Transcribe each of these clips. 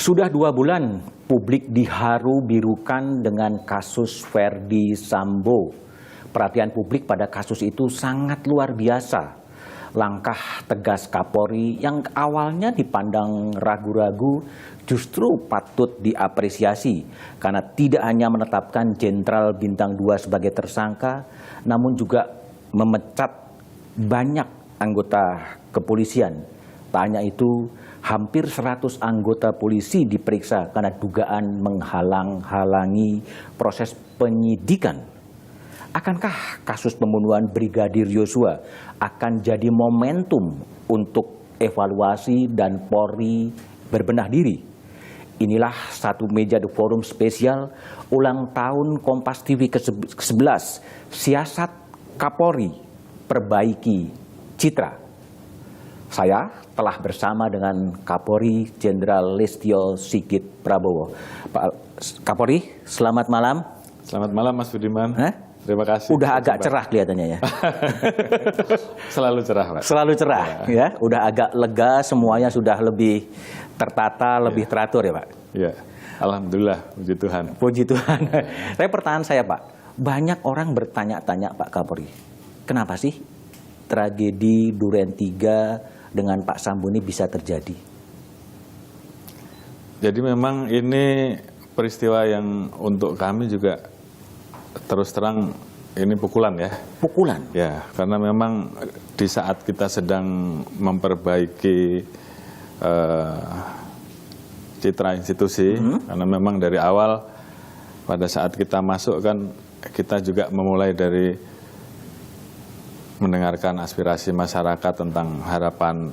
Sudah 2 bulan publik diharu-birukan dengan kasus Verdi Sambo. Perhatian publik pada kasus itu sangat luar biasa. Langkah tegas Kapolri yang awalnya dipandang ragu-ragu justru patut diapresiasi karena tidak hanya menetapkan Jenderal Bintang 2 sebagai tersangka, namun juga memecat banyak anggota kepolisian. Tak hanya itu, hampir 100 anggota polisi diperiksa karena dugaan menghalang-halangi proses penyidikan. Akankah kasus pembunuhan Brigadir Yosua akan jadi momentum untuk evaluasi dan Polri berbenah diri? Inilah satu meja The Forum spesial ulang tahun Kompas TV ke-11, Siasat Kapolri Perbaiki Citra. Saya telah bersama dengan Kapolri Jenderal Listio Sigit Prabowo. Pak Kapolri, selamat malam. Selamat malam Mas Budiman. Terima kasih. Udah agak cerah kelihatannya ya. Selalu cerah, Pak. Selalu cerah ya. Udah agak lega, semuanya sudah lebih tertata, lebih teratur ya Pak. Iya. Alhamdulillah, puji Tuhan. Puji Tuhan. Tapi pertanyaan saya Pak, banyak orang bertanya-tanya Pak Kapolri, kenapa sih tragedi Duren 3 dengan Pak Sambo ini bisa terjadi? Jadi memang ini peristiwa yang untuk kami juga terus terang ini pukulan ya. Pukulan? Ya, karena memang di saat kita sedang memperbaiki citra institusi, karena memang dari awal pada saat kita masuk kan kita juga memulai dari mendengarkan aspirasi masyarakat tentang harapan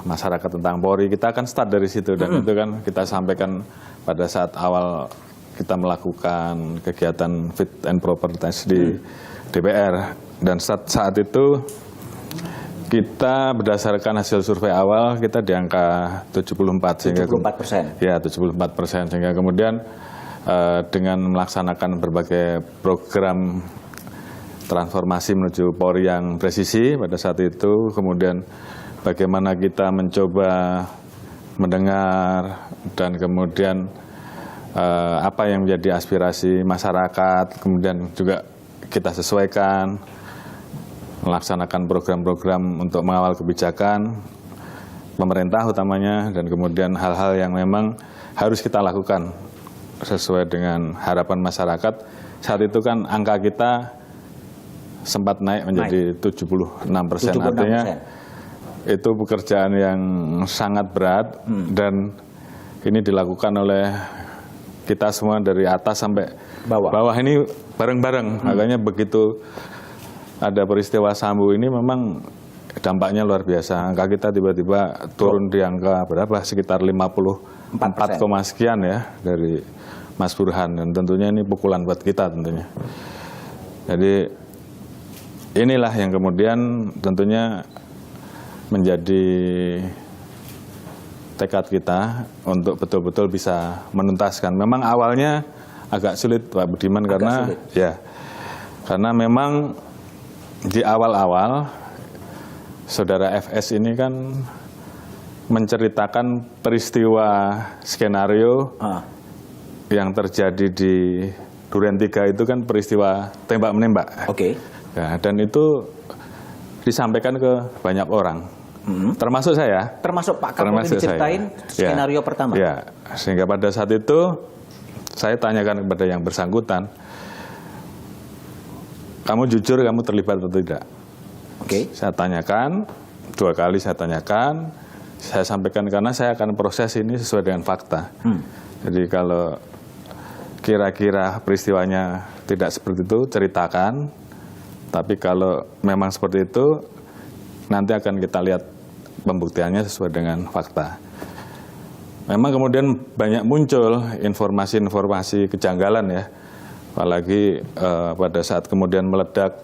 masyarakat tentang Polri. Kita akan start dari situ dan itu kan kita sampaikan pada saat awal kita melakukan kegiatan fit and proper test di DPR dan saat itu kita berdasarkan hasil survei awal kita di angka 74 sehingga 74%. Ya 74% sehingga kemudian dengan melaksanakan berbagai program transformasi menuju Polri yang presisi pada saat itu, kemudian bagaimana kita mencoba mendengar dan kemudian apa yang menjadi aspirasi masyarakat, kemudian juga kita sesuaikan, melaksanakan program-program untuk mengawal kebijakan pemerintah utamanya, dan kemudian hal-hal yang memang harus kita lakukan sesuai dengan harapan masyarakat. Saat itu kan angka kita sempat naik menjadi 76%, artinya itu pekerjaan yang sangat berat dan ini dilakukan oleh kita semua dari atas sampai bawah ini bareng-bareng. Makanya begitu ada peristiwa Sambo ini memang dampaknya luar biasa. Angka kita tiba-tiba turun di angka berapa? Sekitar 54, sekian ya dari Mas Burhan. Dan tentunya ini pukulan buat kita tentunya. Jadi inilah yang kemudian tentunya menjadi tekad kita untuk betul-betul bisa menuntaskan. Memang awalnya agak sulit Pak Budiman karena memang di awal-awal Saudara FS ini kan menceritakan peristiwa skenario yang terjadi di Duren 3 itu kan peristiwa tembak-menembak. Oke. Ya, dan itu disampaikan ke banyak orang. Termasuk saya. Termasuk Pak Kapolri diceritain skenario pertama. Ya, sehingga pada saat itu saya tanyakan kepada yang bersangkutan, kamu jujur kamu terlibat atau tidak? Oke. Saya tanyakan, 2 kali saya tanyakan, saya sampaikan karena saya akan proses ini sesuai dengan fakta. Jadi kalau kira-kira peristiwanya tidak seperti itu, ceritakan. Tapi kalau memang seperti itu, nanti akan kita lihat pembuktiannya sesuai dengan fakta. Memang kemudian banyak muncul informasi-informasi kejanggalan ya, apalagi pada saat kemudian meledak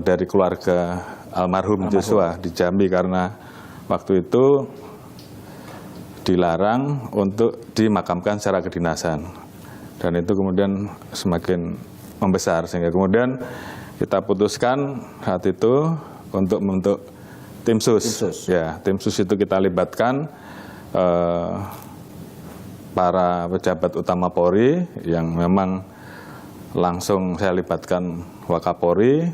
dari keluarga almarhum Joshua di Jambi karena waktu itu dilarang untuk dimakamkan secara kedinasan, dan itu kemudian semakin membesar sehingga kemudian kita putuskan saat itu untuk membentuk tim sus. Ya, tim sus itu kita libatkan para pejabat utama Polri yang memang langsung saya libatkan Wakapolri,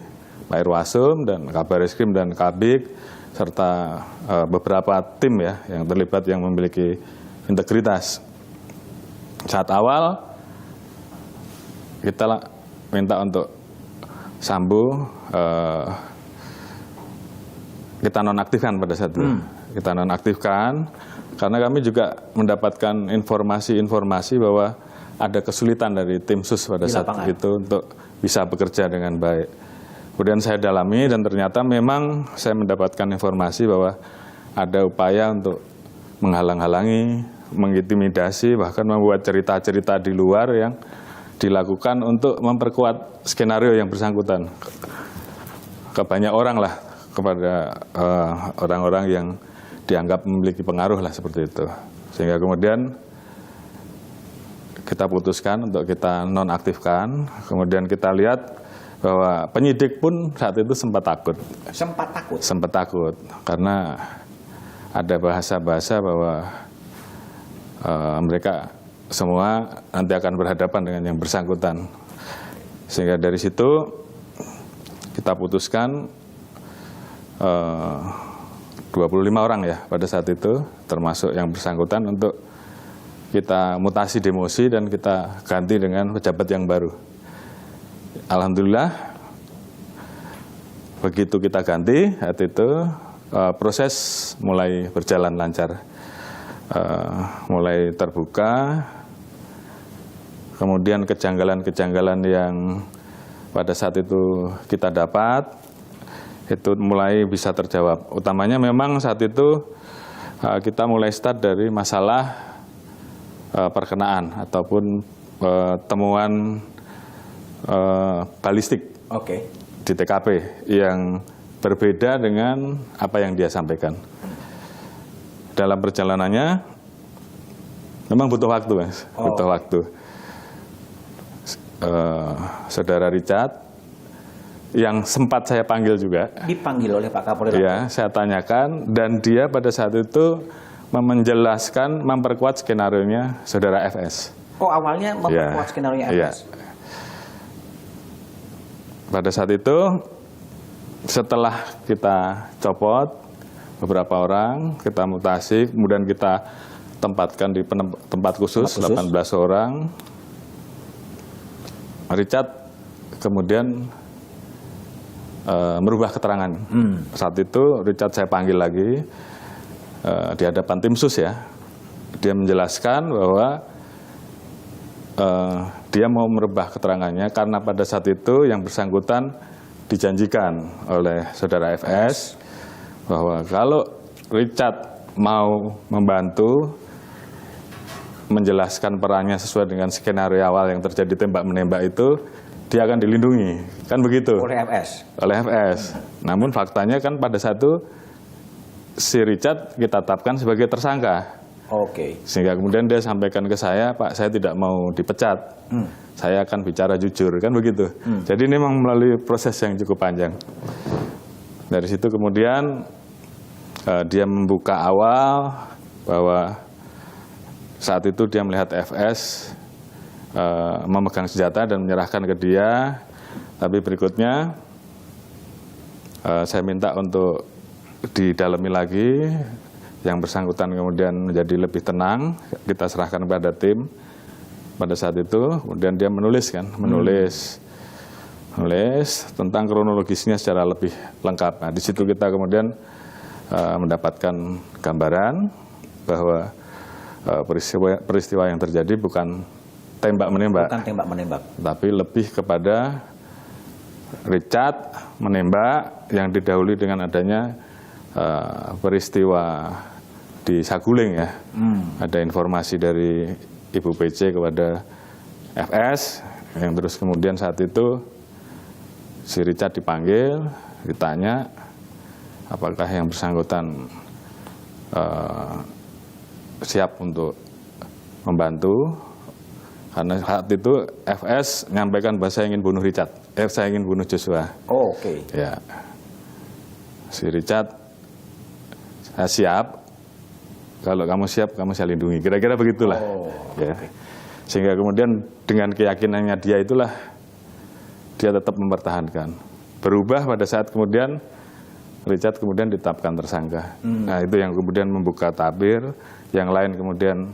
Pak Irwasum, dan Kabar Eskrim dan Kabig, serta beberapa tim ya yang terlibat yang memiliki integritas. Saat awal kita minta untuk Sambo kita nonaktifkan pada saat itu. Kita nonaktifkan karena kami juga mendapatkan informasi-informasi bahwa ada kesulitan dari tim sus pada saat itu untuk bisa bekerja dengan baik. Kemudian saya dalami dan ternyata memang saya mendapatkan informasi bahwa ada upaya untuk menghalang-halangi, mengintimidasi, bahkan membuat cerita-cerita di luar yang dilakukan untuk memperkuat skenario yang bersangkutan ke banyak orang lah, kepada orang-orang yang dianggap memiliki pengaruh lah seperti itu. Sehingga kemudian kita putuskan untuk kita nonaktifkan. Kemudian kita lihat bahwa penyidik pun saat itu sempat takut. Sempat takut? Sempat takut, karena ada bahasa-bahasa bahwa mereka semua nanti akan berhadapan dengan yang bersangkutan. Sehingga dari situ kita putuskan 25 orang ya pada saat itu, termasuk yang bersangkutan, untuk kita mutasi demosi dan kita ganti dengan pejabat yang baru. Alhamdulillah begitu kita ganti saat itu proses mulai berjalan lancar, mulai terbuka. Kemudian kejanggalan-kejanggalan yang pada saat itu kita dapat itu mulai bisa terjawab. Utamanya memang saat itu kita mulai start dari masalah perkenaan ataupun temuan balistik di TKP yang berbeda dengan apa yang dia sampaikan. Dalam perjalanannya memang butuh waktu, Mas. Butuh waktu. Saudara Richard yang sempat saya panggil juga. Dipanggil oleh Pak Kapolri? Ya, saya tanyakan, dan dia pada saat itu menjelaskan, memperkuat skenarionya saudara FS. Oh, awalnya memperkuat skenario FS? Ya. Pada saat itu, setelah kita copot beberapa orang, kita mutasi, kemudian kita tempatkan di tempat khusus 18 orang. Richard kemudian merubah keterangan. Saat itu Richard saya panggil lagi di hadapan tim sus ya. Dia menjelaskan bahwa dia mau merubah keterangannya karena pada saat itu yang bersangkutan dijanjikan oleh saudara FS bahwa kalau Richard mau membantu menjelaskan perannya sesuai dengan skenario awal yang terjadi tembak-menembak itu, dia akan dilindungi, kan begitu? Oleh FS? Oleh FS. Namun faktanya kan pada saat itu si Richard kita tetapkan sebagai tersangka. Sehingga kemudian dia sampaikan ke saya, Pak, saya tidak mau dipecat. Saya akan bicara jujur, kan begitu? Jadi ini memang melalui proses yang cukup panjang. Dari situ kemudian dia membuka awal bahwa saat itu dia melihat FS memegang senjata dan menyerahkan ke dia. Tapi berikutnya saya minta untuk didalami lagi. Yang bersangkutan kemudian menjadi lebih tenang. Kita serahkan kepada tim pada saat itu. Kemudian dia menulis tentang kronologisnya secara lebih lengkap. Nah, di situ kita kemudian mendapatkan gambaran bahwa peristiwa yang terjadi bukan tembak-menembak. Bukan tembak-menembak. Tapi lebih kepada Richard menembak yang didahului dengan adanya peristiwa di Saguling ya. Ada informasi dari Ibu PC kepada FS yang terus kemudian saat itu si Richard dipanggil, ditanya apakah yang bersangkutan siap untuk membantu. Karena saat itu FS menyampaikan bahwa saya ingin bunuh Richard, saya ingin bunuh Joshua. Ya, si Richard, saya siap, kalau kamu siap, kamu saya lindungi. Kira-kira begitulah. Ya. Sehingga kemudian dengan keyakinannya dia itulah dia tetap mempertahankan. Berubah pada saat kemudian Richard kemudian ditetapkan tersangka. Nah itu yang kemudian membuka tabir, yang lain kemudian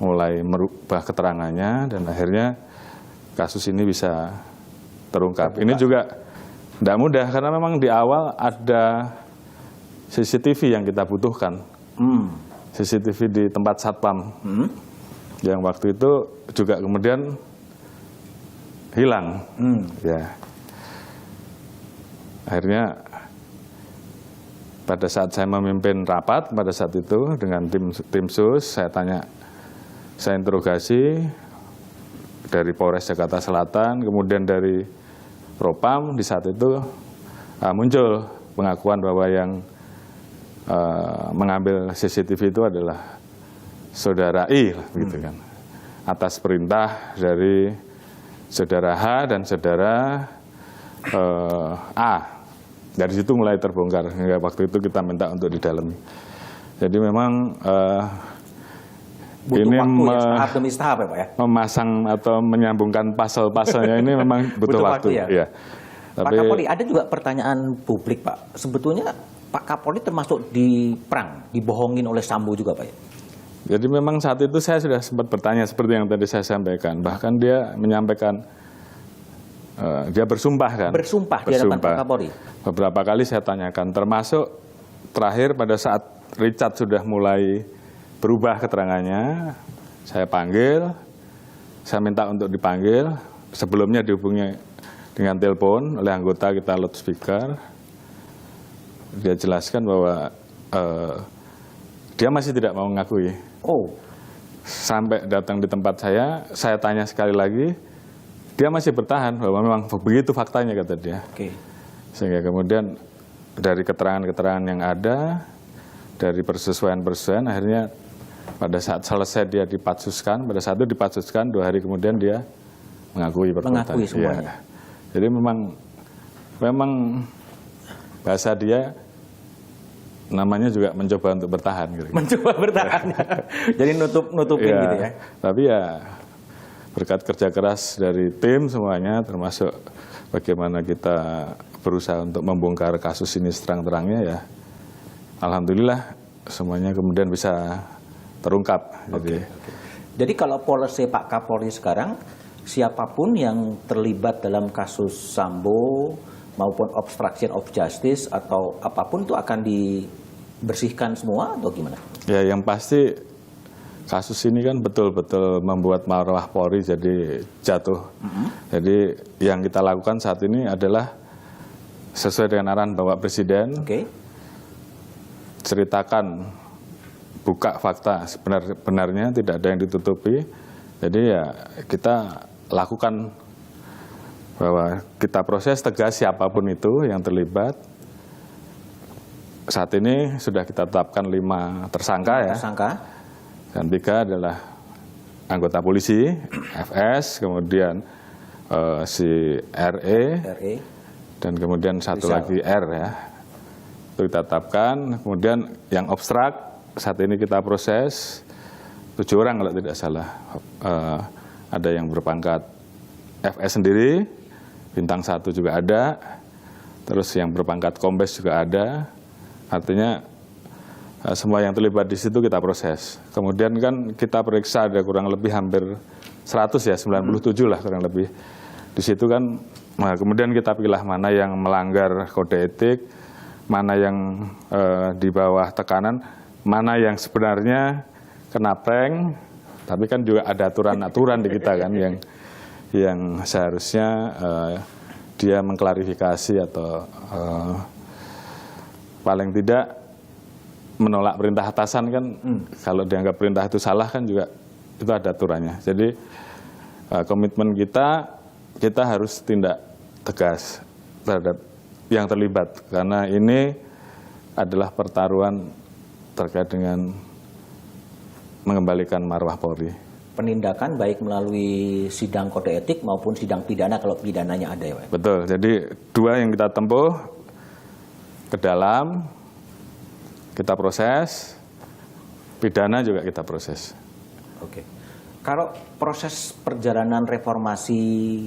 mulai merubah keterangannya dan akhirnya kasus ini bisa terungkap. Ini juga tidak mudah karena memang di awal ada CCTV yang kita butuhkan. CCTV di tempat satpam. Yang waktu itu juga kemudian hilang. Ya. Akhirnya pada saat saya memimpin rapat pada saat itu dengan tim sus, saya interogasi dari Polres Jakarta Selatan, kemudian dari Propam. Di saat itu muncul pengakuan bahwa yang mengambil CCTV itu adalah saudara I, gitu kan, atas perintah dari saudara H dan saudara A. Dari situ mulai terbongkar, hingga waktu itu kita minta untuk didalami. Jadi memang butuh ini waktu tahap demi tahap ya Pak ya? Memasang atau menyambungkan pasal-pasalnya ini memang butuh waktu. Ya. Pak Kapolri, ada juga pertanyaan publik Pak. Sebetulnya Pak Kapolri termasuk dibohongin oleh Sambo juga Pak ya? Jadi memang saat itu saya sudah sempat bertanya seperti yang tadi saya sampaikan. Bahkan dia menyampaikan, dia bersumpah kan? Bersumpah di hadapan Pak Kapolri? Beberapa kali saya tanyakan, termasuk terakhir pada saat Richard sudah mulai berubah keterangannya, saya panggil, saya minta untuk dipanggil, sebelumnya dihubungi dengan telepon oleh anggota kita loudspeaker. Dia jelaskan bahwa dia masih tidak mau mengakui. Sampai datang di tempat saya tanya sekali lagi, dia masih bertahan bahwa memang begitu faktanya, kata dia. Sehingga kemudian dari keterangan-keterangan yang ada, dari persesuaian-persesuaian, akhirnya pada saat selesai dia dipatsuskan, pada saat itu dipatsuskan, 2 hari kemudian dia mengakui perbuatannya. Mengakui semuanya. Ya. Jadi memang bahasa dia namanya juga mencoba untuk bertahan. Gitu. Mencoba bertahan. Jadi nutupin ya, gitu ya. Tapi ya berkat kerja keras dari tim semuanya, termasuk bagaimana kita berusaha untuk membongkar kasus ini seterang-terangnya, ya alhamdulillah semuanya kemudian bisa terungkap. Jadi kalau polisi Pak Kapolri sekarang, siapapun yang terlibat dalam kasus Sambo maupun obstruction of justice atau apapun itu akan dibersihkan semua atau gimana? Ya yang pasti kasus ini kan betul-betul membuat marwah Polri jadi jatuh. Jadi yang kita lakukan saat ini adalah sesuai dengan arahan Bapak Presiden, ceritakan, buka fakta sebenarnya, tidak ada yang ditutupi. Jadi ya kita lakukan bahwa kita proses tegas siapapun itu yang terlibat. Saat ini sudah kita tetapkan 5 tersangka ya. Dan 3 adalah anggota polisi, FS, kemudian si RE, dan kemudian satu lagi R ya. Itu kita tetapkan. Kemudian yang obstrak saat ini kita proses 7 orang kalau tidak salah. Ada yang berpangkat FS sendiri, bintang 1 juga ada, terus yang berpangkat kombes juga ada. Artinya semua yang terlibat di situ kita proses. Kemudian kan kita periksa ada kurang lebih hampir 100 ya, 97 lah kurang lebih. Di situ kan kemudian kita pilih mana yang melanggar kode etik, mana yang di bawah tekanan, mana yang sebenarnya kena prank, tapi kan juga ada aturan-aturan di kita kan yang seharusnya dia mengklarifikasi atau paling tidak menolak perintah atasan kan. Kalau dianggap perintah itu salah kan juga itu ada aturannya. Jadi komitmen kita harus tindak tegas terhadap yang terlibat karena ini adalah pertaruhan terkait dengan mengembalikan marwah Polri. Penindakan baik melalui sidang kode etik maupun sidang pidana kalau pidananya ada ya Pak? Betul, jadi 2 yang kita tempuh ke dalam, kita proses, pidana juga kita proses. Oke. Kalau proses perjalanan reformasi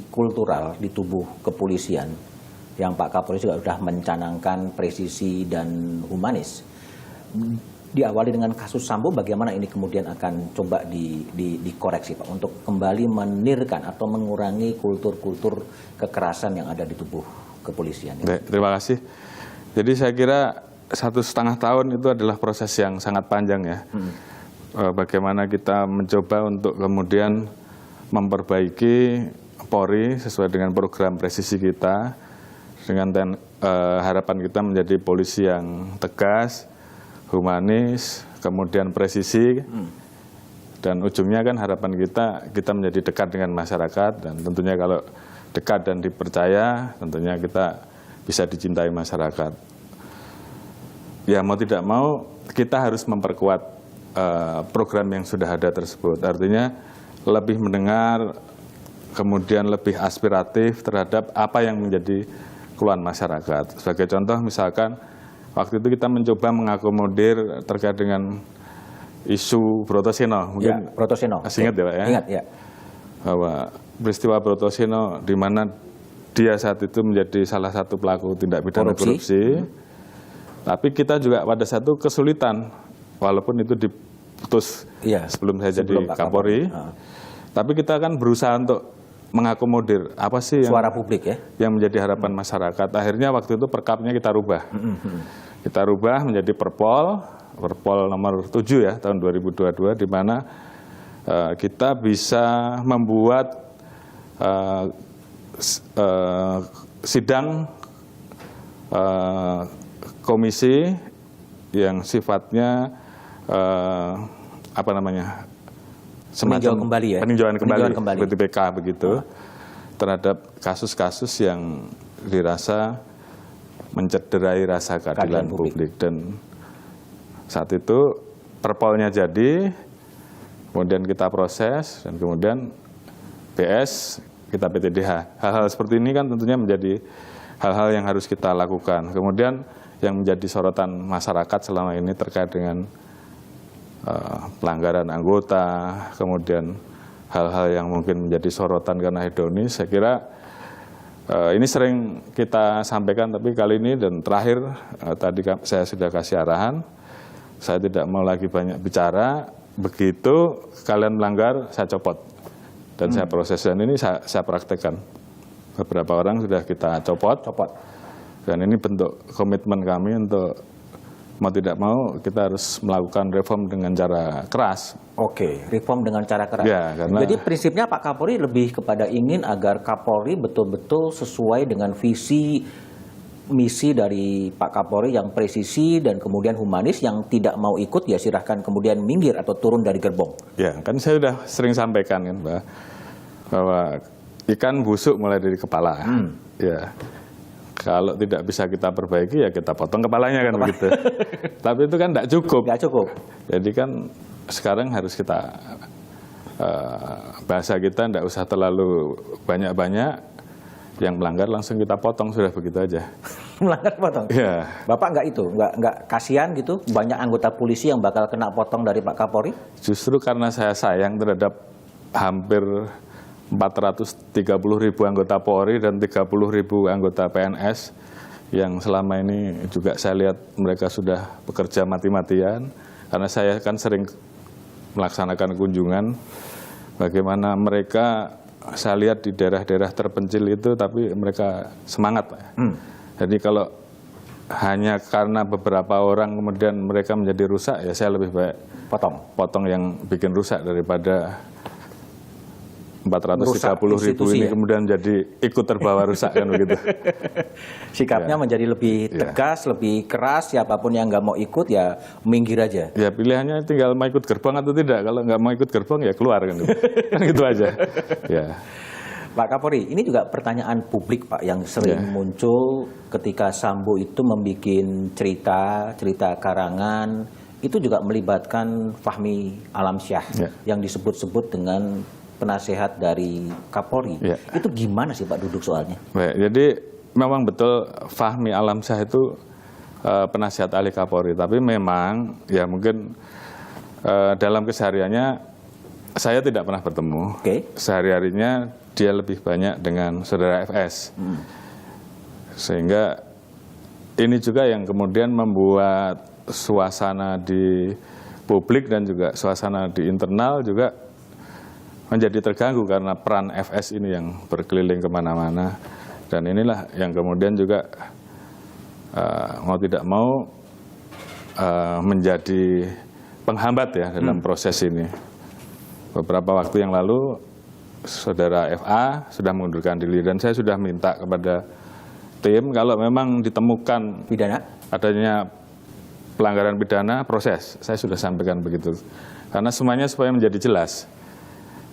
kultural di tubuh kepolisian, yang Pak Kapolri juga sudah mencanangkan presisi dan humanis, diawali dengan kasus Sambo, bagaimana ini kemudian akan coba dikoreksi Pak untuk kembali menirkan atau mengurangi kultur-kultur kekerasan yang ada di tubuh kepolisian? Baik, terima kasih. Jadi saya kira 1,5 tahun itu adalah proses yang sangat panjang ya. Bagaimana kita mencoba untuk kemudian memperbaiki Polri sesuai dengan program presisi kita, dengan harapan kita menjadi polisi yang tegas, humanis, kemudian presisi, dan ujungnya kan harapan kita menjadi dekat dengan masyarakat, dan tentunya kalau dekat dan dipercaya, tentunya kita bisa dicintai masyarakat. Ya mau tidak mau kita harus memperkuat program yang sudah ada tersebut. Artinya lebih mendengar, kemudian lebih aspiratif terhadap apa yang menjadi keluhan masyarakat. Sebagai contoh misalkan waktu itu kita mencoba mengakomodir terkait dengan isu Brotoseno. Mungkin ya, Brotoseno. Masih ingat ya Pak ya? Ingat ya. Bahwa peristiwa Brotoseno di mana dia saat itu menjadi salah satu pelaku tindak pidana korupsi. Tapi kita juga pada satu kesulitan, walaupun itu diputus sebelum saya jadi Kapolri. Tapi kita kan berusaha untuk mengakomodir apa sih yang suara publik ya, yang menjadi harapan masyarakat. Akhirnya waktu itu perkapnya kita rubah. Kita rubah menjadi Perpol nomor 7 ya tahun 2022, di mana kita bisa membuat sidang komisi yang sifatnya peninjauan kembali ya, peninjauan kembali. Seperti PK begitu, terhadap kasus-kasus yang dirasa mencederai rasa keadilan publik. Dan saat itu Perpolnya jadi, kemudian kita proses, dan kemudian PS kita PTDH. Hal-hal seperti ini kan tentunya menjadi hal-hal yang harus kita lakukan. Kemudian yang menjadi sorotan masyarakat selama ini terkait dengan pelanggaran anggota, kemudian hal-hal yang mungkin menjadi sorotan karena hedonis, saya kira ini sering kita sampaikan, tapi kali ini dan terakhir tadi saya sudah kasih arahan, saya tidak mau lagi banyak bicara, begitu kalian melanggar saya copot dan saya proses, dan ini saya praktekkan. Beberapa orang sudah kita copot. Dan ini bentuk komitmen kami untuk mau tidak mau kita harus melakukan reform dengan cara keras. Oke, reform dengan cara keras. Ya, karena jadi prinsipnya Pak Kapolri lebih kepada ingin agar Kapolri betul-betul sesuai dengan visi misi dari Pak Kapolri yang presisi dan kemudian humanis, yang tidak mau ikut ya silahkan kemudian minggir atau turun dari gerbong. Ya, kan saya sudah sering sampaikan kan bahwa ikan busuk mulai dari kepala. Ya. Kalau tidak bisa kita perbaiki ya kita potong kepalanya kan begitu. Tapi itu kan tidak cukup. Nggak cukup. Jadi kan sekarang harus kita bahasa kita tidak usah terlalu banyak-banyak, yang melanggar langsung kita potong, sudah begitu aja. Melanggar potong. Ya. Bapak nggak kasihan gitu banyak anggota polisi yang bakal kena potong dari Pak Kapolri? Justru karena saya sayang terhadap hampir 430.000 anggota Polri dan 30.000 anggota PNS yang selama ini juga saya lihat mereka sudah bekerja mati-matian, karena saya kan sering melaksanakan kunjungan bagaimana mereka, saya lihat di daerah-daerah terpencil itu tapi mereka semangat. Jadi kalau hanya karena beberapa orang kemudian mereka menjadi rusak, ya saya lebih baik potong yang bikin rusak daripada 430.000 ini kemudian jadi ikut terbawa rusak kan begitu. Sikapnya menjadi lebih tegas, lebih keras, siapapun yang nggak mau ikut ya minggir aja. Ya pilihannya tinggal mau ikut gerbong atau tidak. Kalau nggak mau ikut gerbong ya keluar kan gitu. Kan gitu aja. Ya. Pak Kapolri, ini juga pertanyaan publik Pak yang sering muncul ketika Sambo itu membuat cerita karangan, itu juga melibatkan Fahmi Alamsyah yang disebut-sebut dengan penasehat dari Kapolri. Itu gimana sih Pak duduk soalnya? Baik, jadi memang betul Fahmi Alamsyah itu penasehat ahli Kapolri, tapi memang ya mungkin dalam kesehariannya saya tidak pernah bertemu. Sehari-harinya dia lebih banyak dengan saudara FS. Sehingga ini juga yang kemudian membuat suasana di publik dan juga suasana di internal juga menjadi terganggu karena peran FS ini yang berkeliling kemana-mana. Dan inilah yang kemudian juga mau tidak mau menjadi penghambat ya dalam proses ini. Beberapa waktu yang lalu saudara FA sudah mengundurkan diri dan saya sudah minta kepada tim kalau memang ditemukan adanya pelanggaran pidana proses. Saya sudah sampaikan begitu. Karena semuanya supaya menjadi jelas.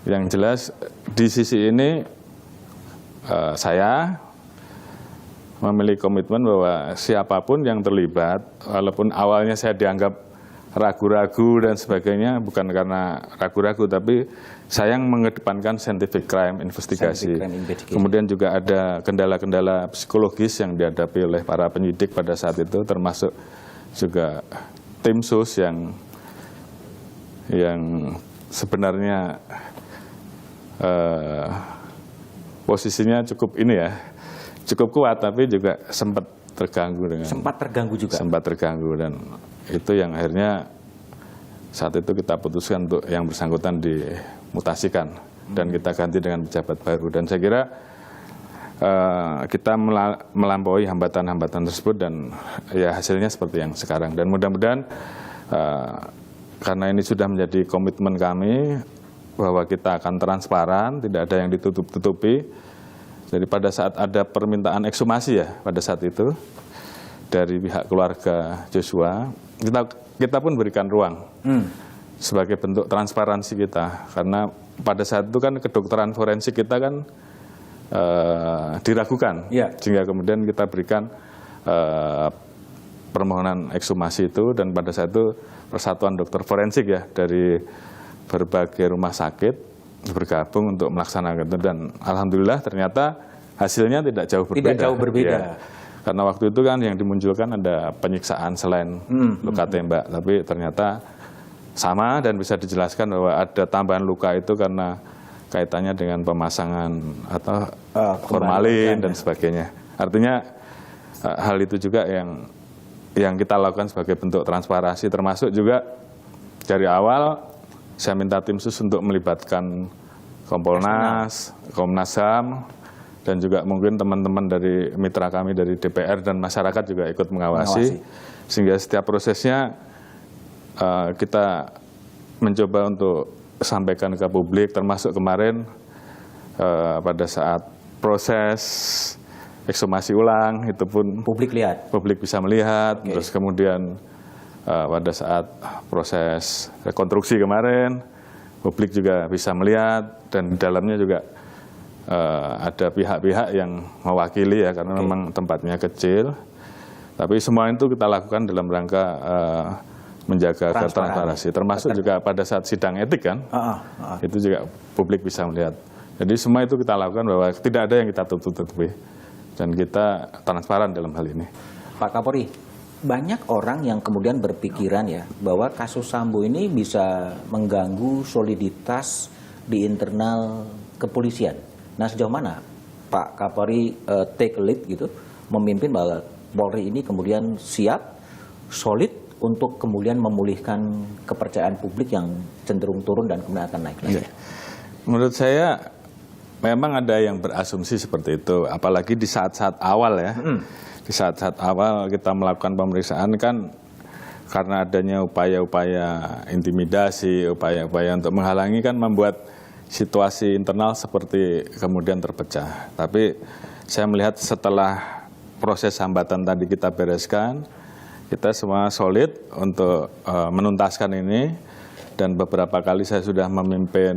Yang jelas di sisi ini saya memiliki komitmen bahwa siapapun yang terlibat, walaupun awalnya saya dianggap ragu-ragu dan sebagainya, bukan karena ragu-ragu, tapi saya yang mengedepankan scientific crime investigasi. Kemudian juga ada kendala-kendala psikologis yang dihadapi oleh para penyidik pada saat itu, termasuk juga tim sus yang sebenarnya posisinya cukup cukup kuat, tapi juga sempat terganggu sempat terganggu dan itu yang akhirnya saat itu kita putuskan untuk yang bersangkutan dimutasikan dan kita ganti dengan pejabat baru. Dan saya kira kita melampaui hambatan-hambatan tersebut dan ya hasilnya seperti yang sekarang. Dan mudah-mudahan karena ini sudah menjadi komitmen kami bahwa kita akan transparan, tidak ada yang ditutup-tutupi. Jadi pada saat ada permintaan ekshumasi ya pada saat itu dari pihak keluarga Joshua, kita pun berikan ruang sebagai bentuk transparansi kita, karena pada saat itu kan kedokteran forensik kita kan diragukan, sehingga kemudian kita berikan permohonan ekshumasi itu, dan pada saat itu Persatuan Dokter Forensik ya dari berbagai rumah sakit bergabung untuk melaksanakan itu, dan alhamdulillah ternyata hasilnya tidak jauh berbeda. Ya. Karena waktu itu kan yang dimunculkan ada penyiksaan selain luka tembak, tapi ternyata sama dan bisa dijelaskan bahwa ada tambahan luka itu karena kaitannya dengan pemasangan atau formalin dan sebagainya. Artinya hal itu juga yang kita lakukan sebagai bentuk transparansi, termasuk juga dari awal saya minta tim sus untuk melibatkan Kompolnas, Komnas HAM, dan juga mungkin teman-teman dari mitra kami dari DPR dan masyarakat juga ikut mengawasi. Sehingga setiap prosesnya kita mencoba untuk sampaikan ke publik, termasuk kemarin pada saat proses ekshumasi ulang itu pun publik bisa melihat. Terus kemudian pada saat proses rekonstruksi kemarin publik juga bisa melihat, dan di dalamnya juga ada pihak-pihak yang mewakili ya, karena memang tempatnya kecil. Tapi semua itu kita lakukan dalam rangka menjaga transparansi, termasuk juga pada saat sidang etik kan, itu juga publik bisa melihat. Jadi semua itu kita lakukan bahwa tidak ada yang kita tutup-tutupi, dan kita transparan dalam hal ini. Pak Kapolri, banyak orang yang kemudian berpikiran ya bahwa kasus Sambo ini bisa mengganggu soliditas di internal kepolisian. Nah, sejauh mana Pak Kapolri take lead gitu, memimpin bahwa Polri ini kemudian siap, solid untuk kemudian memulihkan kepercayaan publik yang cenderung turun dan kemudian akan naik lagi? Menurut saya memang ada yang berasumsi seperti itu, apalagi di saat-saat awal ya. Di saat-saat awal kita melakukan pemeriksaan kan karena adanya upaya-upaya intimidasi, upaya-upaya untuk menghalangi kan membuat situasi internal seperti kemudian terpecah. Tapi saya melihat setelah proses hambatan tadi kita bereskan, kita semua solid untuk menuntaskan ini, dan beberapa kali saya sudah memimpin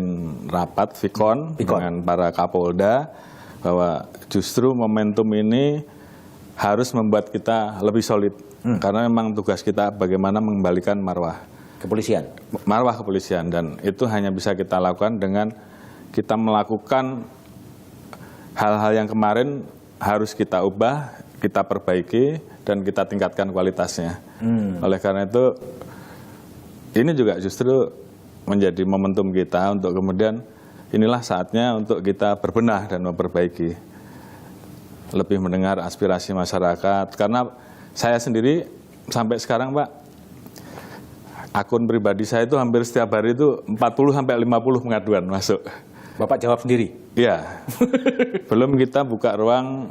rapat Vikon dengan para Kapolda bahwa justru momentum ini harus membuat kita lebih solid, karena memang tugas kita bagaimana mengembalikan marwah kepolisian, dan itu hanya bisa kita lakukan dengan kita melakukan hal-hal yang kemarin harus kita ubah, kita perbaiki, dan kita tingkatkan kualitasnya. Oleh karena itu ini juga justru menjadi momentum kita untuk kemudian inilah saatnya untuk kita berbenah dan memperbaiki, lebih mendengar aspirasi masyarakat. Karena saya sendiri sampai sekarang, Pak, akun pribadi saya itu hampir setiap hari itu 40-50 pengaduan masuk. Bapak jawab sendiri? Iya. Belum kita buka ruang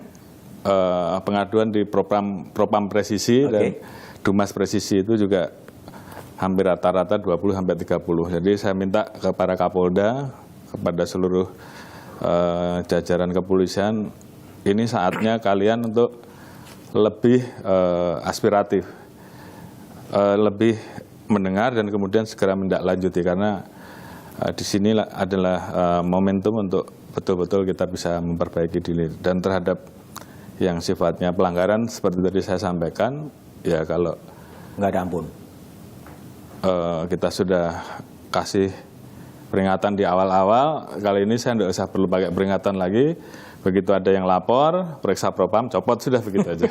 pengaduan di Propam Presisi dan Dumas Presisi itu juga hampir rata-rata 20-30. Jadi saya minta kepada Kapolda, kepada seluruh jajaran kepolisian, ini saatnya kalian untuk lebih aspiratif, lebih mendengar dan kemudian segera menindaklanjuti, karena di sini adalah momentum untuk betul-betul kita bisa memperbaiki diri. Dan terhadap yang sifatnya pelanggaran seperti tadi saya sampaikan, ya kalau nggak ada ampun. Kita sudah kasih peringatan di awal-awal, kali ini saya tidak usah perlu pakai peringatan lagi. Begitu ada yang lapor, periksa propam, copot, sudah begitu aja.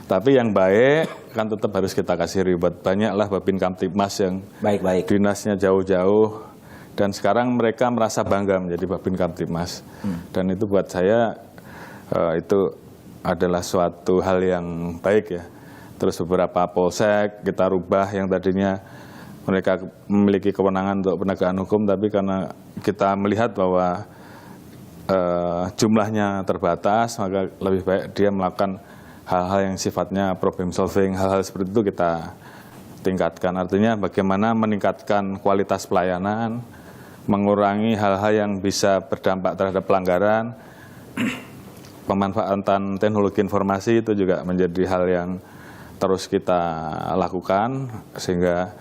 Tapi yang baik kan tetap harus kita kasih reward. Banyaklah Babin Kamtibmas yang Baik-baik. dinasnya jauh-jauh, dan sekarang mereka merasa bangga menjadi Babin Kamtibmas. Dan itu buat saya itu adalah suatu hal yang baik ya. Terus beberapa polsek kita rubah yang tadinya mereka memiliki kewenangan untuk penegakan hukum, tapi karena kita melihat bahwa jumlahnya terbatas, maka lebih baik dia melakukan hal-hal yang sifatnya problem solving, hal-hal seperti itu kita tingkatkan. Artinya bagaimana meningkatkan kualitas pelayanan, mengurangi hal-hal yang bisa berdampak terhadap pelanggaran. Pemanfaatan teknologi informasi itu juga menjadi hal yang terus kita lakukan, sehingga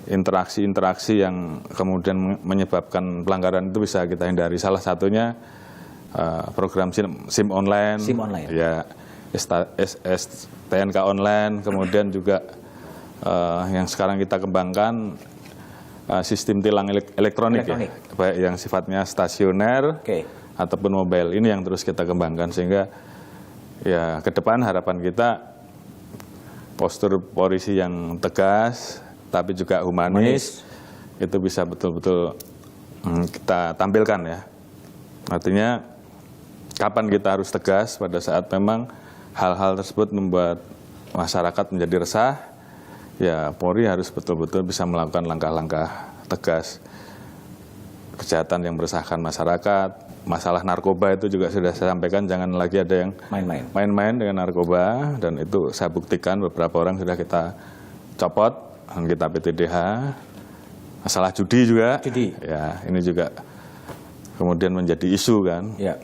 interaksi-interaksi yang kemudian menyebabkan pelanggaran itu bisa kita hindari. Salah satunya program SIM online, ya, STNK online, kemudian juga yang sekarang kita kembangkan sistem tilang elektronik. Ya, baik yang sifatnya stasioner ataupun mobile. Ini yang terus kita kembangkan, sehingga ya ke depan harapan kita postur polisi yang tegas tapi juga humanis itu bisa betul-betul kita tampilkan ya. Artinya kapan kita harus tegas pada saat memang hal-hal tersebut membuat masyarakat menjadi resah, ya Polri harus betul-betul bisa melakukan langkah-langkah tegas. Kejahatan yang meresahkan masyarakat, masalah narkoba itu juga sudah saya sampaikan, jangan lagi ada yang main-main dengan narkoba, dan itu saya buktikan beberapa orang sudah kita copot, kita PTDH. Masalah judi juga, ya ini juga kemudian menjadi isu kan. Ya.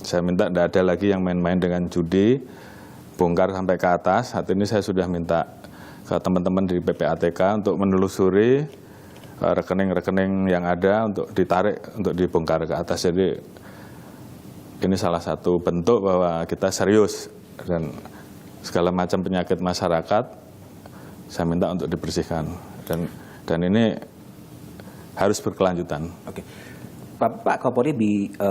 Saya minta tidak ada lagi yang main-main dengan judi, bongkar sampai ke atas. Saat ini saya sudah minta ke teman-teman di PPATK untuk menelusuri rekening-rekening yang ada untuk ditarik, untuk dibongkar ke atas. Jadi ini salah satu bentuk bahwa kita serius, dan segala macam penyakit masyarakat saya minta untuk dibersihkan, dan ini harus berkelanjutan. Oke. Pak Kapolri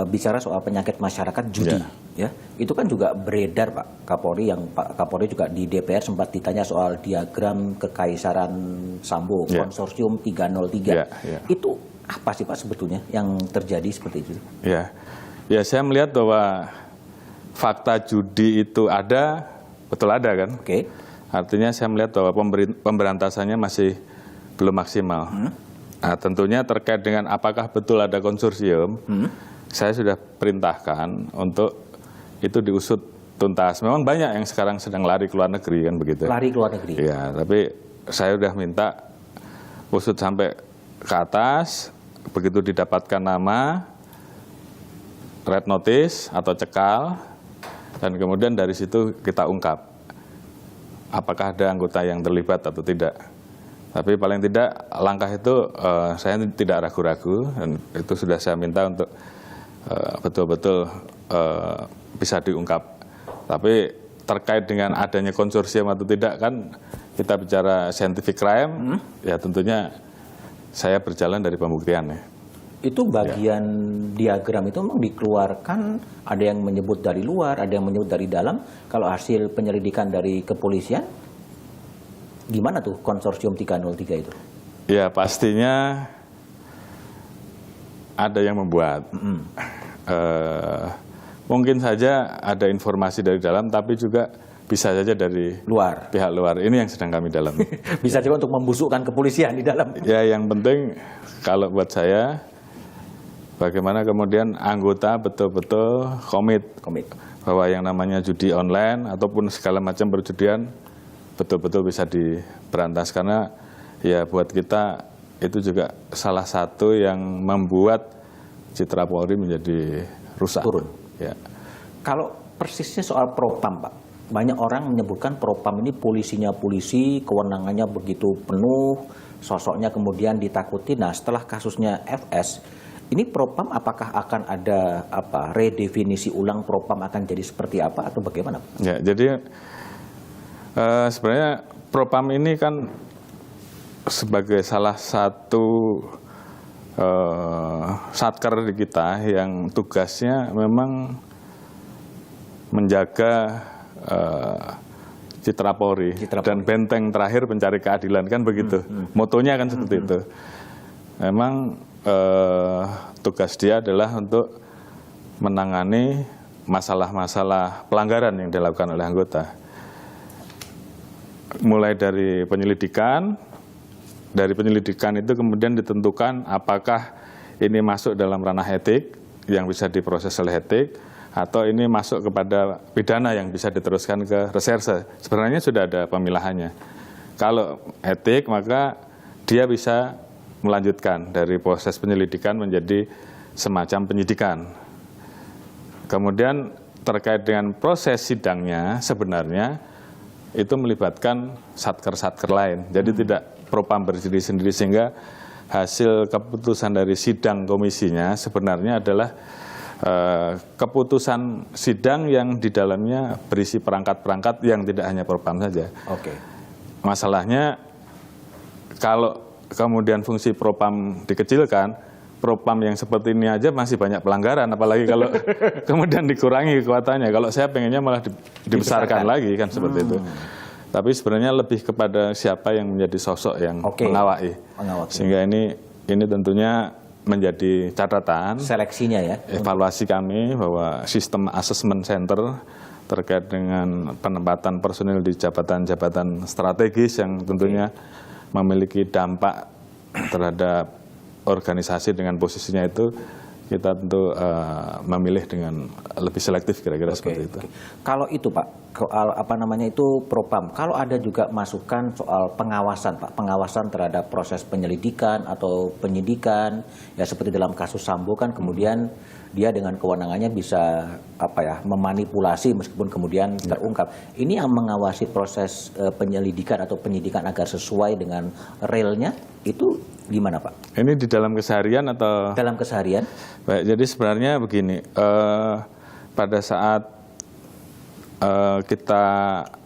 bicara soal penyakit masyarakat judi, ya. Itu kan juga beredar Pak Kapolri, yang Pak Kapolri juga di DPR sempat ditanya soal diagram kekaisaran Sambo, konsorsium 303. Itu apa sih Pak sebetulnya yang terjadi seperti itu? Ya, saya melihat bahwa fakta judi itu ada, betul ada kan? Artinya saya melihat bahwa pemberantasannya masih belum maksimal. Nah, tentunya terkait dengan apakah betul ada konsorsium, saya sudah perintahkan untuk itu diusut tuntas. Memang banyak yang sekarang sedang lari ke luar negeri kan begitu. Lari ke luar negeri. Ya, tapi saya sudah minta usut sampai ke atas, begitu didapatkan nama, red notice atau cekal, dan kemudian dari situ kita ungkap apakah ada anggota yang terlibat atau tidak. Tapi paling tidak langkah itu saya tidak ragu-ragu, dan itu sudah saya minta untuk betul-betul bisa diungkap. Tapi terkait dengan adanya konsorsium atau tidak kan kita bicara scientific crime, ya tentunya saya berjalan dari pembuktian ya. Itu bagian diagram itu memang dikeluarkan, ada yang menyebut dari luar, ada yang menyebut dari dalam. Kalau hasil penyelidikan dari kepolisian, gimana tuh konsorsium 303 itu? Ya pastinya ada yang membuat. Mungkin saja ada informasi dari dalam, tapi juga bisa saja dari Luar. pihak luar. Ini yang sedang kami dalami. Bisa juga untuk membusukkan kepolisian di dalam. Ya yang penting kalau buat saya, bagaimana kemudian anggota betul-betul komit bahwa yang namanya judi online ataupun segala macam perjudian betul-betul bisa diberantas, karena ya buat kita itu juga salah satu yang membuat citra Polri menjadi rusak. Turun. Ya. Kalau persisnya soal propam, Pak, banyak orang menyebutkan propam ini polisinya polisi, kewenangannya begitu penuh, sosoknya kemudian ditakuti. Nah, setelah kasusnya FS, ini propam apakah akan ada redefinisi ulang, propam akan jadi seperti apa atau bagaimana? Ya, jadi sebenarnya propam ini kan sebagai salah satu satker di kita yang tugasnya memang menjaga citra Polri dan benteng terakhir pencari keadilan, kan begitu. Motonya kan seperti itu. Memang tugas dia adalah untuk menangani masalah-masalah pelanggaran yang dilakukan oleh anggota. Mulai dari penyelidikan, itu kemudian ditentukan apakah ini masuk dalam ranah etik yang bisa diproses oleh etik, atau ini masuk kepada pidana yang bisa diteruskan ke reserse. Sebenarnya sudah ada pemilahannya. Kalau etik, maka dia bisa melanjutkan dari proses penyelidikan menjadi semacam penyidikan. Kemudian terkait dengan proses sidangnya, sebenarnya itu melibatkan satker-satker lain. Jadi tidak propam berdiri sendiri, sehingga hasil keputusan dari sidang komisinya sebenarnya adalah keputusan sidang yang di dalamnya berisi perangkat-perangkat yang tidak hanya propam saja. Masalahnya kalau kemudian fungsi propam dikecilkan, propam yang seperti ini aja masih banyak pelanggaran, apalagi kalau kemudian dikurangi kekuatannya. Kalau saya pengennya malah dibesarkan lagi, kan seperti itu. Tapi sebenarnya lebih kepada siapa yang menjadi sosok yang mengawaki. Sehingga ini tentunya menjadi catatan seleksinya ya. Evaluasi kami bahwa sistem assessment center terkait dengan penempatan personil di jabatan-jabatan strategis yang tentunya memiliki dampak terhadap organisasi dengan posisinya itu, kita tentu memilih dengan lebih selektif, kira-kira seperti itu. Kalau itu Pak, soal propam, kalau ada juga masukan soal pengawasan Pak, pengawasan terhadap proses penyelidikan atau penyidikan, ya seperti dalam kasus Sambo kan kemudian dia dengan kewenangannya bisa memanipulasi meskipun kemudian terungkap. Ini yang mengawasi proses penyelidikan atau penyidikan agar sesuai dengan realnya, itu gimana Pak? Ini di dalam keseharian atau? Dalam keseharian. Baik, jadi sebenarnya begini, pada saat kita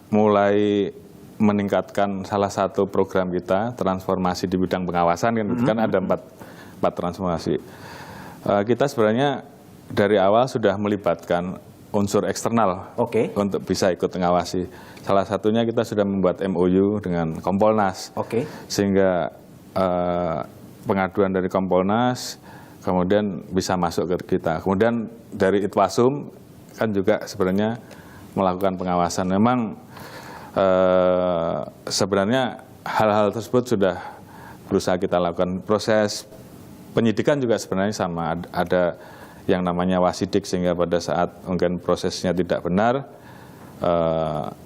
mulai meningkatkan salah satu program kita, transformasi di bidang pengawasan, kan ada empat transformasi. Kita sebenarnya dari awal sudah melibatkan unsur eksternal untuk bisa ikut mengawasi. Salah satunya kita sudah membuat MOU dengan Kompolnas, sehingga pengaduan dari Kompolnas kemudian bisa masuk ke kita. Kemudian dari Itwasum kan juga sebenarnya melakukan pengawasan. Memang sebenarnya hal-hal tersebut sudah berusaha kita lakukan. Proses penyidikan juga sebenarnya sama, ada yang namanya wasidik, sehingga pada saat mungkin prosesnya tidak benar,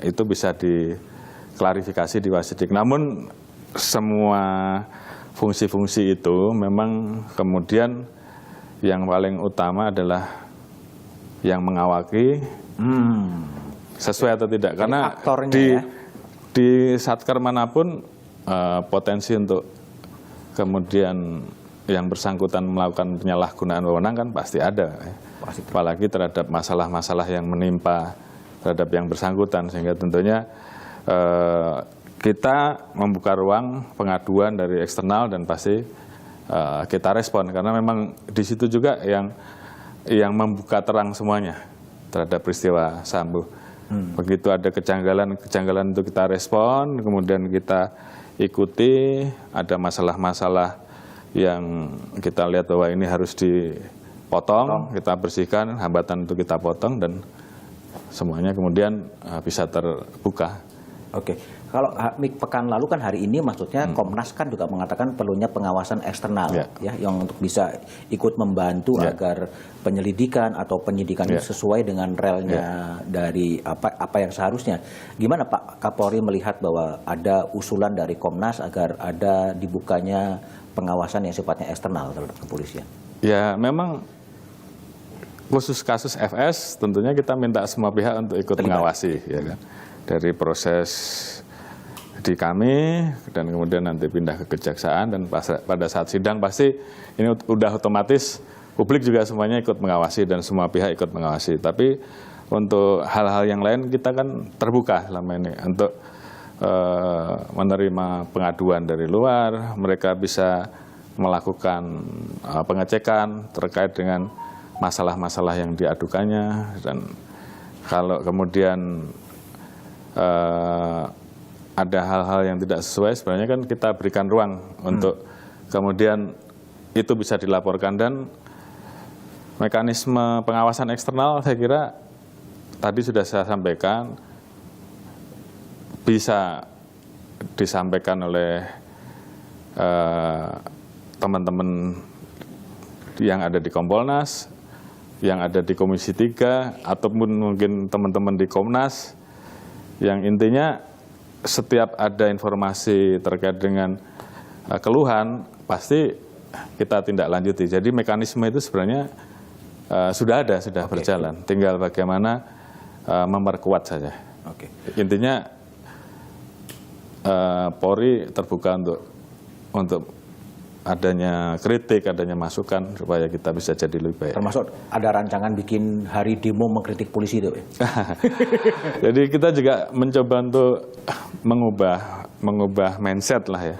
itu bisa diklarifikasi di wasidik. Namun semua fungsi-fungsi itu memang kemudian yang paling utama adalah yang mengawaki sesuai atau tidak. Karena di satker manapun potensi untuk kemudian yang bersangkutan melakukan penyalahgunaan wewenang kan pasti ada. Apalagi terhadap masalah-masalah yang menimpa terhadap yang bersangkutan, sehingga tentunya kita membuka ruang pengaduan dari eksternal dan pasti kita respon, karena memang di situ juga yang membuka terang semuanya terhadap peristiwa Sambo. Begitu ada kejanggalan itu kita respon, kemudian kita ikuti, ada masalah-masalah yang kita lihat bahwa ini harus dipotong, kita bersihkan, hambatan itu kita potong, dan semuanya kemudian bisa terbuka. Oke, kalau pekan lalu kan hari ini maksudnya Komnas kan juga mengatakan perlunya pengawasan eksternal ya yang untuk bisa ikut membantu agar penyelidikan atau penyidikan itu sesuai dengan relnya dari apa yang seharusnya. Gimana Pak Kapolri melihat bahwa ada usulan dari Komnas agar ada dibukanya pengawasan yang sifatnya eksternal terhadap kepolisian? Ya, memang khusus kasus FS tentunya kita minta semua pihak untuk ikut mengawasi, ya kan. Dari proses di kami dan kemudian nanti pindah ke kejaksaan, dan pada saat sidang pasti ini udah otomatis publik juga semuanya ikut mengawasi dan semua pihak ikut mengawasi. Tapi untuk hal-hal yang lain kita kan terbuka selama ini untuk menerima pengaduan dari luar, mereka bisa melakukan pengecekan terkait dengan masalah-masalah yang diadukannya, dan kalau kemudian ada hal-hal yang tidak sesuai, sebenarnya kan kita berikan ruang untuk kemudian itu bisa dilaporkan. Dan mekanisme pengawasan eksternal saya kira tadi sudah saya sampaikan, bisa disampaikan oleh teman-teman yang ada di Kompolnas, yang ada di Komisi 3, ataupun mungkin teman-teman di Komnas, yang intinya setiap ada informasi terkait dengan keluhan pasti kita tindak lanjuti. Jadi mekanisme itu sebenarnya sudah ada, sudah berjalan. Tinggal bagaimana memperkuat saja. Intinya Polri terbuka untuk adanya kritik, adanya masukan supaya kita bisa jadi lebih baik. Termasuk ada rancangan bikin hari demo mengkritik polisi itu. Jadi kita juga mencoba untuk mengubah mindset lah ya.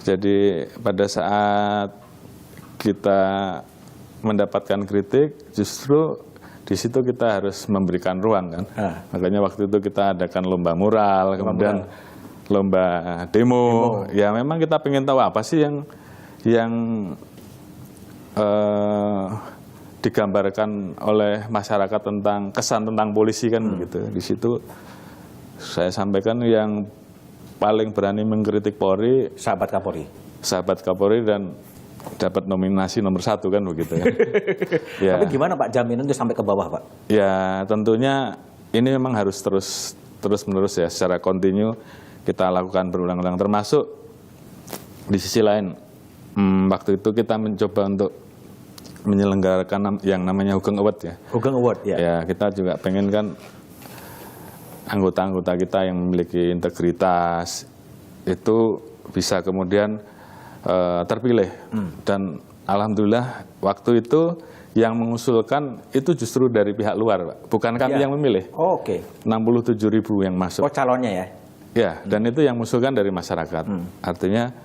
Jadi pada saat kita mendapatkan kritik, justru di situ kita harus memberikan ruang kan. Makanya waktu itu kita adakan lomba mural, kemudian lomba demo. Ya memang kita pengen tahu apa sih yang digambarkan oleh masyarakat tentang kesan tentang polisi kan gitu. Di situ saya sampaikan yang paling berani mengkritik Polri sahabat Kapolri dan dapat nominasi nomor 1 kan begitu ya. Ya. Tapi gimana Pak jaminan itu sampai ke bawah Pak? Ya tentunya ini memang harus terus menerus ya, secara kontinu kita lakukan berulang-ulang, termasuk di sisi lain waktu itu kita mencoba untuk menyelenggarakan yang namanya Hugeng Award ya. Hugeng Award ya. Ya, kita juga pengen kan anggota-anggota kita yang memiliki integritas itu bisa kemudian terpilih. Dan alhamdulillah waktu itu yang mengusulkan itu justru dari pihak luar, Pak. Bukan kami yang memilih. 67.000 yang masuk. Oh, calonnya ya? Ya, dan itu yang mengusulkan dari masyarakat. Artinya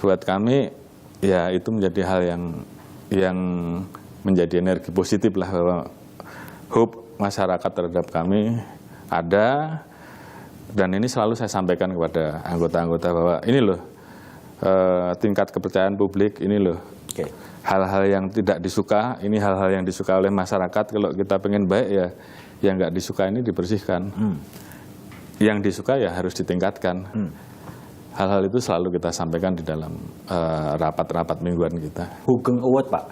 buat kami ya itu menjadi hal yang menjadi energi positif lah, bahwa hope masyarakat terhadap kami ada, dan ini selalu saya sampaikan kepada anggota-anggota bahwa ini loh tingkat kepercayaan publik, ini loh hal-hal yang tidak disuka, ini hal-hal yang disuka oleh masyarakat. Kalau kita pengen baik ya yang nggak disuka ini dibersihkan, yang disuka ya harus ditingkatkan. Hal-hal itu selalu kita sampaikan di dalam rapat-rapat mingguan kita. Hugeng Award Pak,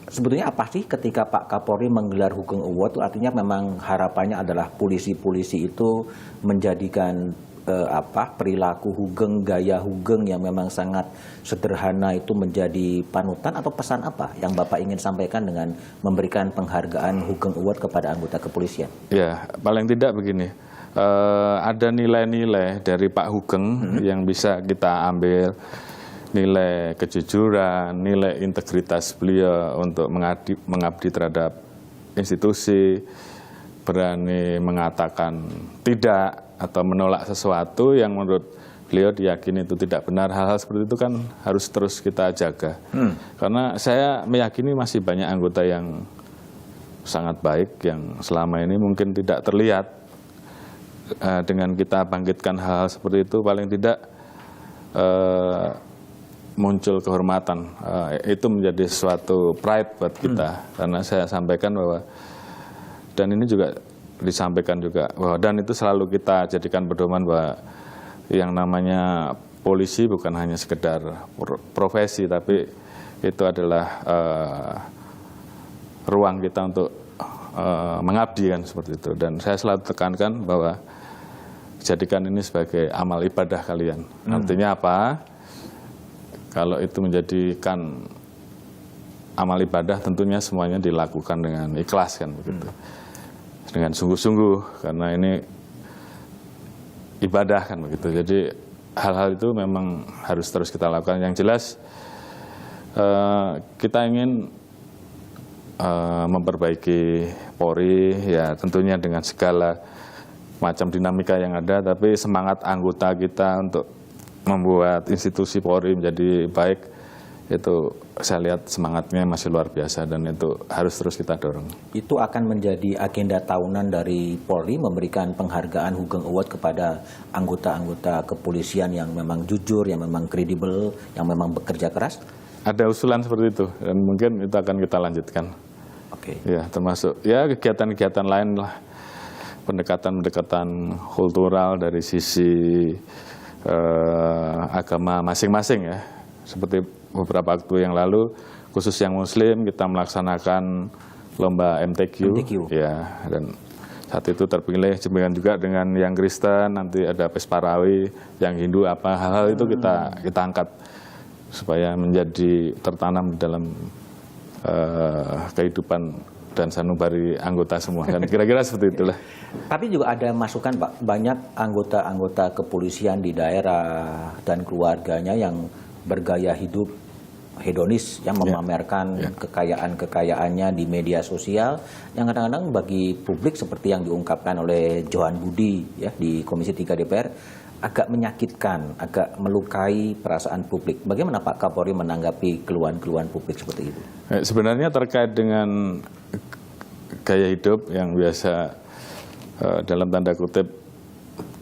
sebetulnya apa sih ketika Pak Kapolri menggelar Hugeng Award? Itu artinya memang harapannya adalah polisi-polisi itu menjadikan perilaku Hugeng, gaya Hugeng yang memang sangat sederhana itu menjadi panutan, atau pesan apa yang Bapak ingin sampaikan dengan memberikan penghargaan Hugeng Award kepada anggota kepolisian? Ya, paling tidak begini. Ada nilai-nilai dari Pak Hugeng yang bisa kita ambil, nilai kejujuran, nilai integritas beliau untuk mengabdi terhadap institusi, berani mengatakan tidak atau menolak sesuatu yang menurut beliau diyakini itu tidak benar. Hal-hal seperti itu kan harus terus kita jaga. Karena saya meyakini masih banyak anggota yang sangat baik yang selama ini mungkin tidak terlihat. Dengan kita bangkitkan hal-hal seperti itu, paling tidak muncul kehormatan. Itu menjadi suatu pride buat kita, karena saya sampaikan bahwa, dan ini juga disampaikan juga bahwa, dan itu selalu kita jadikan pedoman bahwa yang namanya polisi bukan hanya sekedar profesi, tapi itu adalah ruang kita untuk mengabdi kan, seperti itu. Dan saya selalu tekankan bahwa jadikan ini sebagai amal ibadah kalian. Artinya apa? Kalau itu menjadikan amal ibadah, tentunya semuanya dilakukan dengan ikhlas kan, begitu. Dengan sungguh-sungguh, karena ini ibadah kan, begitu. Jadi hal-hal itu memang harus terus kita lakukan. Yang jelas kita ingin memperbaiki Polri, ya tentunya dengan segala macam dinamika yang ada, tapi semangat anggota kita untuk membuat institusi Polri menjadi baik, itu saya lihat semangatnya masih luar biasa, dan itu harus terus kita dorong. Itu akan menjadi agenda tahunan dari Polri, memberikan penghargaan Hugeng Award kepada anggota-anggota kepolisian yang memang jujur, yang memang kredibel, yang memang bekerja keras? Ada usulan seperti itu, dan mungkin itu akan kita lanjutkan. Oke. Ya, termasuk ya kegiatan-kegiatan lain lah, pendekatan-pendekatan kultural dari sisi agama masing-masing ya. Seperti beberapa waktu yang lalu, khusus yang Muslim kita melaksanakan lomba MTQ. Ya, dan saat itu terpilih juga dengan yang Kristen, nanti ada Pesparawi, yang Hindu apa, hal-hal itu kita angkat supaya menjadi tertanam di dalam kehidupan dan sanubari anggota semua, dan kira-kira seperti itulah. Tapi juga ada masukan Pak, banyak anggota-anggota kepolisian di daerah dan keluarganya yang bergaya hidup hedonis, yang memamerkan kekayaan-kekayaannya di media sosial, yang kadang-kadang bagi publik seperti yang diungkapkan oleh Johan Budi ya di Komisi 3 DPR, agak menyakitkan, agak melukai perasaan publik. Bagaimana Pak Kapolri menanggapi keluhan-keluhan publik seperti itu? Sebenarnya terkait dengan gaya hidup yang biasa dalam tanda kutip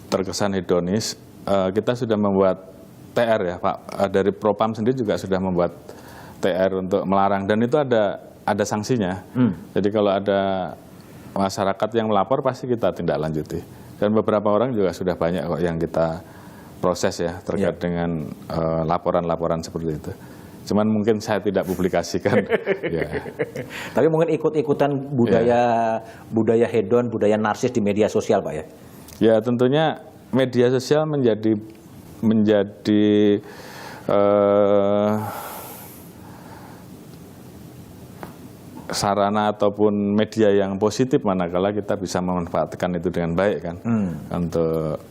terkesan hedonis, kita sudah membuat TR ya Pak, dari Propam sendiri juga sudah membuat TR untuk melarang, dan itu ada sanksinya. Jadi kalau ada masyarakat yang melapor pasti kita tindak lanjuti, dan beberapa orang juga sudah banyak kok yang kita proses ya terkait dengan laporan-laporan seperti itu. Cuman mungkin saya tidak publikasikan. Ya. Tapi mungkin ikut-ikutan budaya hedon, budaya narsis di media sosial Pak ya? Ya tentunya media sosial menjadi sarana ataupun media yang positif manakala kita bisa memanfaatkan itu dengan baik kan, untuk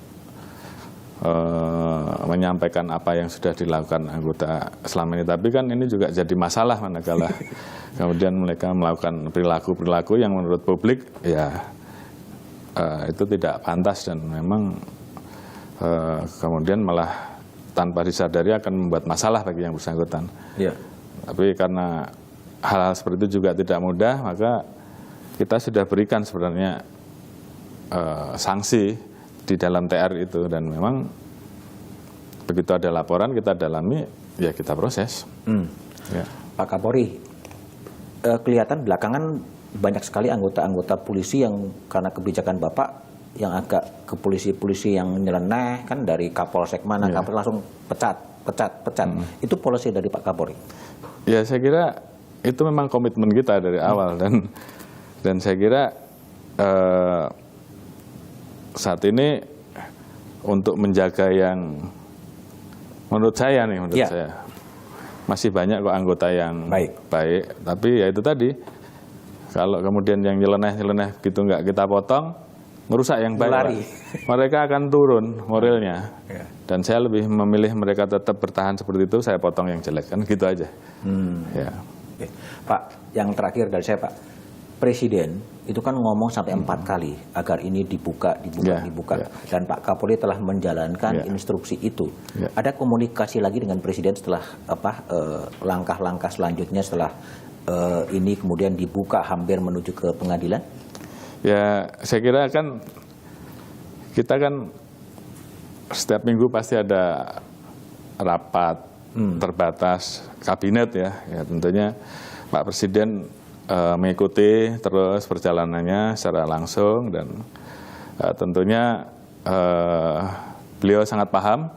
menyampaikan apa yang sudah dilakukan anggota selama ini. Tapi kan ini juga jadi masalah manakala kemudian mereka melakukan perilaku-perilaku yang menurut publik ya itu tidak pantas, dan memang kemudian malah tanpa disadari akan membuat masalah bagi yang bersangkutan. Tapi karena hal-hal seperti itu juga tidak mudah, maka kita sudah berikan sebenarnya sanksi di dalam TR itu, dan memang begitu ada laporan kita dalami, ya kita proses. Ya. Pak Kapolri, kelihatan belakangan banyak sekali anggota-anggota polisi yang karena kebijakan Bapak yang agak ke polisi-polisi yang nyeleneh kan, dari Kapolsek mana, Kapolsek langsung pecat. Itu polisi dari Pak Kapolri? Ya saya kira itu memang komitmen kita dari awal, dan saya kira saat ini untuk menjaga yang menurut saya masih banyak kok anggota yang baik, tapi ya itu tadi, kalau kemudian yang nyeleneh gitu nggak kita potong, merusak yang baik, mereka akan turun moralnya. Dan saya lebih memilih mereka tetap bertahan seperti itu, saya potong yang jelek, kan gitu aja. Ya. Pak, yang terakhir dari saya Pak, Presiden itu kan ngomong sampai 4 kali agar ini dibuka. Dan Pak Kapolri telah menjalankan instruksi itu. Ada komunikasi lagi dengan Presiden setelah langkah-langkah selanjutnya setelah ini kemudian dibuka hampir menuju ke pengadilan? Ya, saya kira kan kita kan setiap minggu pasti ada rapat terbatas kabinet ya tentunya Pak Presiden mengikuti terus perjalanannya secara langsung dan tentunya beliau sangat paham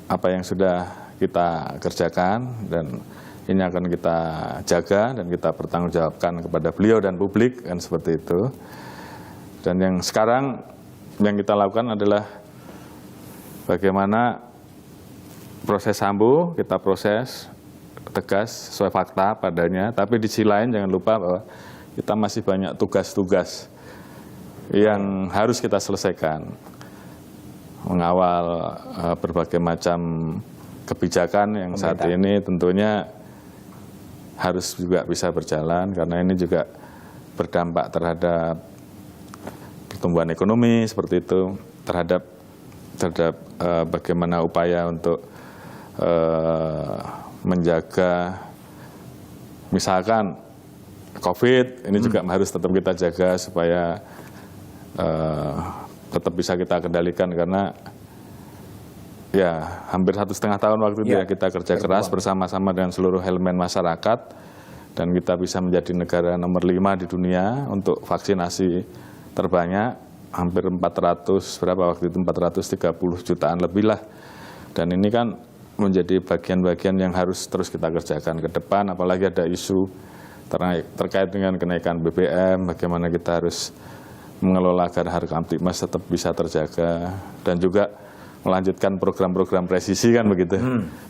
apa yang sudah kita kerjakan dan ini akan kita jaga dan kita pertanggungjawabkan kepada beliau dan publik kan seperti itu. Dan yang sekarang yang kita lakukan adalah bagaimana proses Sambo kita proses tegas sesuai fakta padanya, tapi di sisi lain jangan lupa bahwa kita masih banyak tugas-tugas yang harus kita selesaikan. Mengawal berbagai macam kebijakan yang saat ini tentunya harus juga bisa berjalan karena ini juga berdampak terhadap pertumbuhan ekonomi seperti itu, terhadap bagaimana upaya untuk menjaga misalkan COVID ini juga harus tetap kita jaga supaya tetap bisa kita kendalikan karena ya hampir 1,5 tahun waktu itu ya kita kerja keras bersama-sama dengan seluruh elemen masyarakat dan kita bisa menjadi negara nomor 5 di dunia untuk vaksinasi terbanyak hampir 400 berapa waktu itu 430 jutaan lebih lah dan ini kan menjadi bagian-bagian yang harus terus kita kerjakan ke depan apalagi ada isu terkait dengan kenaikan BBM bagaimana kita harus mengelola agar harga Kamtibmas tetap bisa terjaga dan juga melanjutkan program-program presisi kan begitu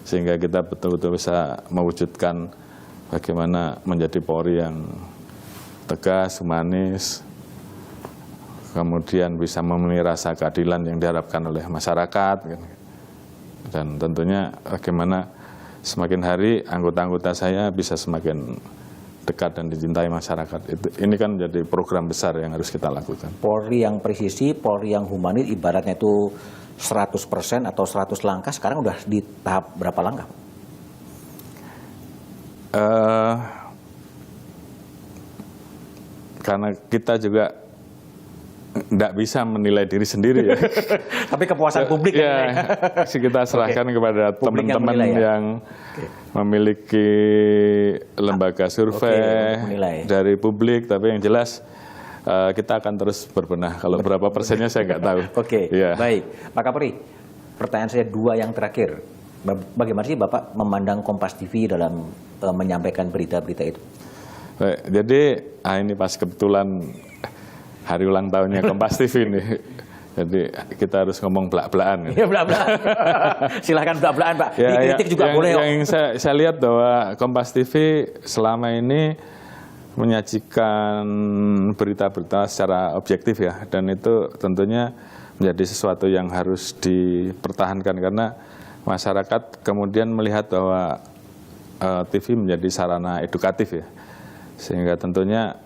sehingga kita betul-betul bisa mewujudkan bagaimana menjadi Polri yang tegas, humanis kemudian bisa memenuhi rasa keadilan yang diharapkan oleh masyarakat dan tentunya bagaimana semakin hari anggota-anggota saya bisa semakin dekat dan dicintai masyarakat. Ini kan jadi program besar yang harus kita lakukan. Polri yang presisi, Polri yang humanis ibaratnya itu 100% atau 100 langkah, sekarang udah di tahap berapa langkah? Karena kita juga tidak bisa menilai diri sendiri ya. Tapi kepuasan publik ya. Kita serahkan kepada teman-teman yang memiliki lembaga survei dari publik. Tapi yang jelas kita akan terus berbenah. Kalau berapa persennya saya nggak tahu. Baik. Pak Kapolri, pertanyaan saya 2 yang terakhir. Bagaimana sih Bapak memandang Kompas TV dalam menyampaikan berita-berita itu? Baik, jadi ini pas kebetulan hari ulang tahunnya Kompas TV ini. Jadi kita harus ngomong belak-belakan. Iya, belak-belakan. Silahkan belak-belakan, Pak. Ya, dikritik juga boleh. Yang saya lihat bahwa Kompas TV selama ini menyajikan berita-berita secara objektif ya. Dan itu tentunya menjadi sesuatu yang harus dipertahankan karena masyarakat kemudian melihat bahwa TV menjadi sarana edukatif ya. Sehingga tentunya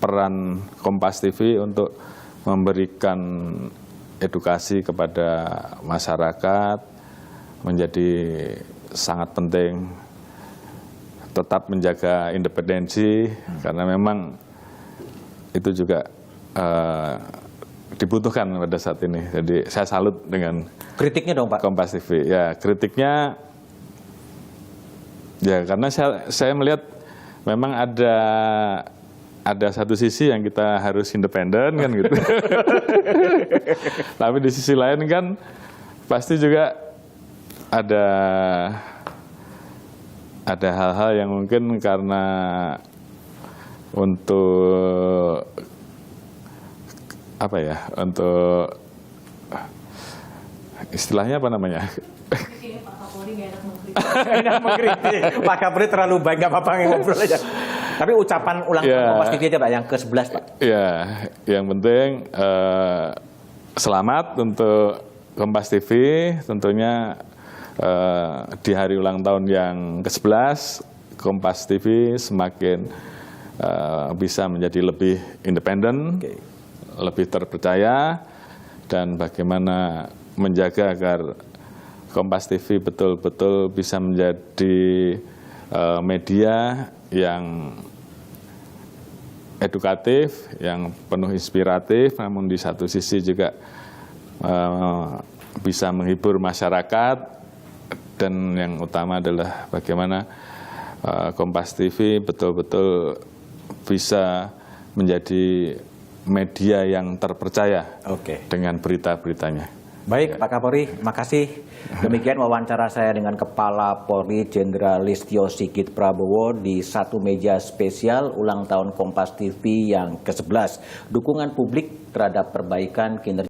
peran Kompas TV untuk memberikan edukasi kepada masyarakat menjadi sangat penting, tetap menjaga independensi karena memang itu juga dibutuhkan pada saat ini. Jadi saya salut dengan kritiknya dong Pak. Kompas TV. Ya kritiknya ya karena saya melihat memang ada satu sisi yang kita harus independen kan gitu. Tapi di sisi lain kan pasti juga ada hal-hal yang mungkin karena untuk apa ya, untuk istilahnya apa namanya? Enak mengkritik. Pak Kapolri terlalu baik, nggak apa-apa ngobrol aja. Tapi ucapan ulang tahun Kompas TV aja Pak, yang ke-11 Pak. Ya, yang penting selamat untuk Kompas TV, tentunya di hari ulang tahun yang ke-11, Kompas TV semakin bisa menjadi lebih independen, lebih terpercaya, dan bagaimana menjaga agar Kompas TV betul-betul bisa menjadi media yang edukatif, yang penuh inspiratif, namun di satu sisi juga bisa menghibur masyarakat, dan yang utama adalah bagaimana Kompas TV betul-betul bisa menjadi media yang terpercaya dengan berita-beritanya. Baik, Pak Kapolri, makasih. Demikian wawancara saya dengan Kepala Polri Jenderal Listio Sigit Prabowo di satu meja spesial ulang tahun Kompas TV yang ke-11. Dukungan publik terhadap perbaikan kinerja